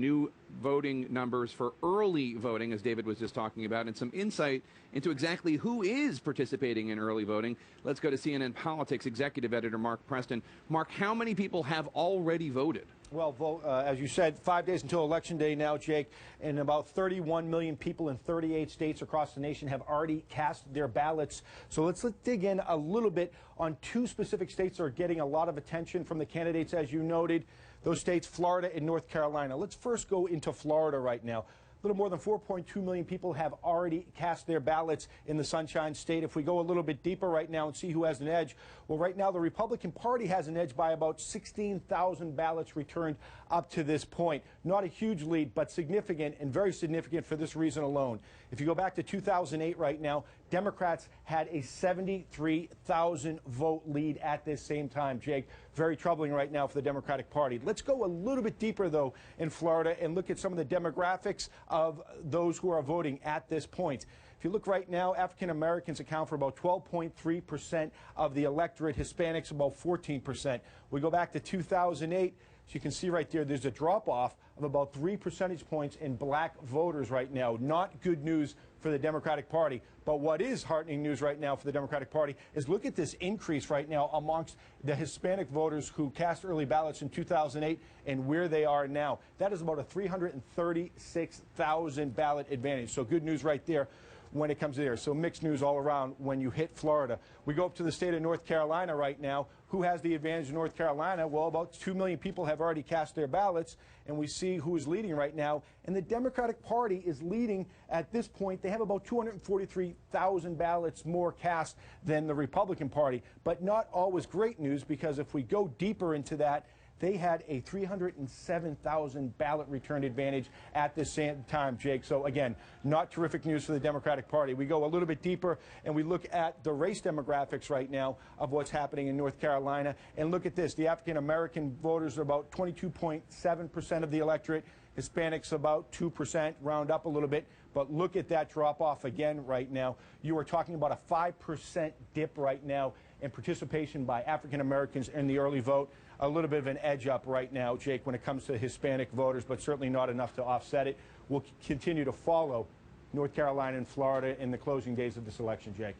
New voting numbers for early voting, as David was just talking about, and some insight into exactly who is participating in early voting. Let's go to CNN Politics Executive Editor Mark Preston. Mark, how many people have already voted? Well, as you said, 5 days until Election Day now, Jake, and about 31 million people in 38 states across the nation have already cast their ballots. So let's dig in a little bit on two specific states that are getting a lot of attention from the candidates, as you noted. Those states, Florida and North Carolina. Let's first go into Florida right now. A little more than 4.2 million people have already cast their ballots in the Sunshine State. If we go a little bit deeper right now and see who has an edge, well, right now the Republican Party has an edge by about 16,000 ballots returned up to this point. Not a huge lead, but significant, and very significant for this reason alone. If you go back to 2008 right now, Democrats had a 73,000 vote lead at this same time, Jake. Very troubling right now for the Democratic Party. Let's go a little bit deeper, though, in Florida and look at some of the demographics of those who are voting at this point. If you look right now, African Americans account for about 12.3% of the electorate, Hispanics about 14%. We go back to 2008. So you can see right there, there's a drop-off of about 3 percentage points in black voters right now. Not good news for the Democratic Party. But what is heartening news right now for the Democratic Party is look at this increase right now amongst the Hispanic voters who cast early ballots in 2008 and where they are now. That is about a 336,000 ballot advantage. So good news right there when it comes to there. So mixed news all around when you hit Florida. We go up to the state of North Carolina right now. Who has the advantage in North Carolina? Well, about 2 million people have already cast their ballots, and we see who is leading right now. And the Democratic Party is leading at this point. They have about 243,000 ballots more cast than the Republican Party, but not always great news, because if we go deeper into that, they had a 307,000 ballot return advantage at the same time, Jake. So, again, not terrific news for the Democratic Party. We go a little bit deeper and we look at the race demographics right now of what's happening in North Carolina. And look at this. The African-American voters are about 22.7% of the electorate. Hispanics about 2%, round up a little bit. But look at that drop-off again right now. You are talking about a 5% dip right now in participation by African-Americans in the early vote. A little bit of an edge up right now, Jake, when it comes to Hispanic voters, but certainly not enough to offset it. We'll continue to follow North Carolina and Florida in the closing days of this election, Jake.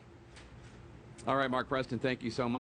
All right, Mark Preston, thank you so much.